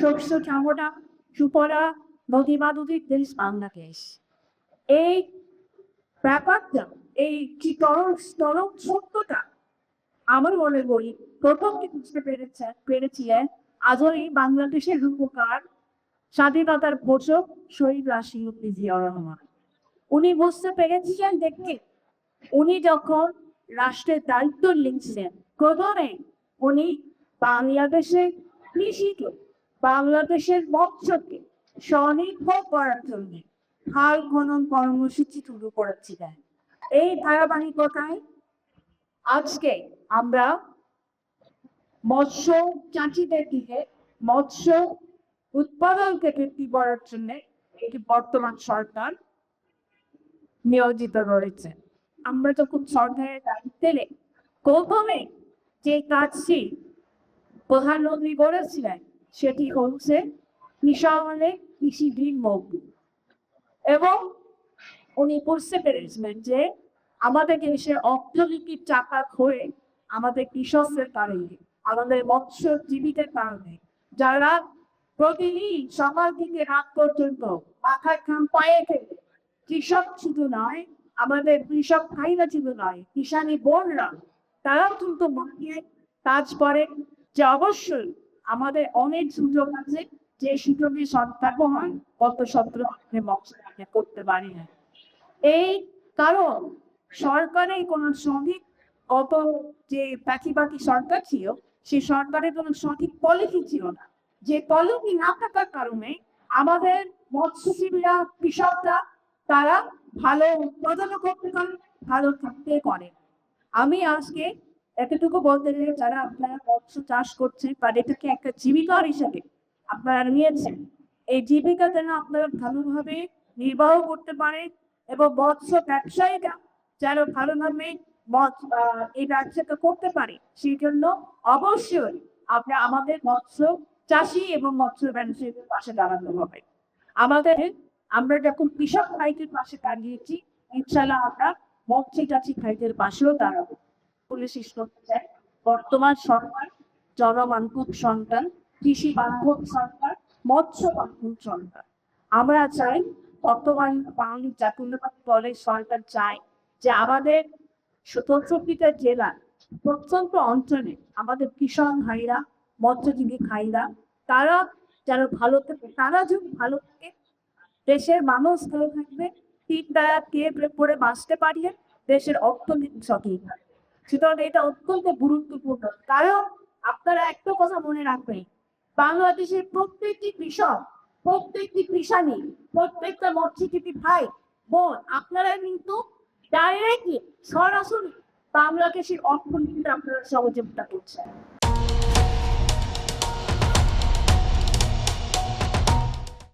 শস্য চামড়া সুপরা নদীমাদুদির দেশ বাংলাদেশ। এই ব্যাপারটা, এই কি তরল সত্যটা আমার মনে করি প্রথম কি বুঝতে পেরেছিলেন আজই বাংলাদেশের রূপকার স্বাধীনতার ঘোষক শহীদ রাশিদুল জিয়াউর রহমান। উনি বুঝতে পেরেছিলেন দেখে উনি যখন রাষ্ট্রের দায়িত্ব নিচ্ছেন প্রথমে উনি বাংলাদেশের কৃষিকে, বাংলাদেশের মৎস্যকে স্বনির্ভর করার জন্য খাল খনন কর্মসূচি শুরু করেছিলেন। এই ধারাবাহিকতায় আজকে আমরা মৎস্য চাষিদের দিকে মৎস্য উৎপাদনকে বৃদ্ধি করার জন্য একটি বর্তমান সরকার নিয়োজিত রয়েছে। আমরা যখন সরকারের দায়িত্বে নেই প্রথমে যে কাজটি প্রধানমন্ত্রী বলেছিলেন সেটি হচ্ছে কৃষক কৃষি ঋণ মৌকুব, এবং উনি বুঝতে পেরেছিলেন যে আমাদের দেশের অর্থনীতির চাকা হয়ে আমাদের কৃষকদের কারণে, আমাদের মৎস্যজীবীদের কারণে যারা প্রতিদিন সকাল থেকে রাত পর্যন্ত মাথায় ঘাম পায়ে ফেলে, কৃষক শুধু নয়, আমাদের কৃষক ভাইরা শুধু নয়, কিষানি বোনরা তারাও কিন্তু মাঠে কাজ করে, যে অবশ্যই আমাদের অনেক সুযোগ আছে যে সুযোগে সরকার হয় গত 17 মৎস্য করতে পারি না। এই কারণ সরকারের কোন সঠিক গত যে প্যাকিবাকি সরকার ছিল সেই সরকারের কোন সঠিক পলিসি ছিল না, যে পলিসি না থাকার কারণে আমাদের মৎস্যজীবীরা কৃষকরা তারা ভালো উৎপাদন করতে পারে, ভালো থাকতে পারে। আমি আজকে এতটুকু বলতে চাই, যারা আপনারা মৎস্য চাষ করছেন বা এটাকে একটা জীবিকার হিসেবে আপনারা নিয়েছেন, এই জীবিকা যেন আপনারা ভালোভাবে নির্বাহ করতে পারে এবং মৎস্য ব্যবসায়ীরা যেন ভালোভাবে এই ব্যবসাটা করতে পারে, সেই জন্য অবশ্যই আমরা আমাদের মৎস্য চাষী এবং মৎস্য ব্যবসায়ীদের পাশে দাঁড়াতে হবে। আমরা যখন কৃষক ভাইদের পাশে দাঁড়িয়েছি, ইনশাল্লাহ আমরা মৎস্য চাষী ভাইদের পাশেও দাঁড়াবো। শেষ করতে চাই, বর্তমান সরকার জনবান্ধব সরকার, কৃষি বান্ধব সরকার, মৎস্য বান্ধব সরকার। আমরা চাই বর্তমান বাঙালি জাতীয়তাবাদী দলের সরকার চায় যে আমাদের 64টা জেলার প্রত্যন্ত অঞ্চলে আমাদের কৃষক ভাইরা, মৎস্যজীবী ভাইরা তারা যেন ভালো থাকে, তারা যদি ভালো থাকে দেশের মানুষ ভালো থাকবে, তিন বেলা খেয়ে পরে বাঁচতে পারিয়ে দেশের অর্থনীতি সঠিক হয়। সুতরাং এটা অত্যন্ত গুরুত্বপূর্ণ। কারণ আপনারা একটা কথা মনে রাখবেন, বাংলাদেশের প্রত্যেকটি কৃষক, প্রত্যেকটি কৃষানি, প্রত্যেকটা মৎস্যজীবী ভাই বোন আপনারা কিন্তু ডাইরেক্টলি সরাসরি বাংলাদেশের অর্থনীতিতে আপনারা সহযোগিতা করছেন।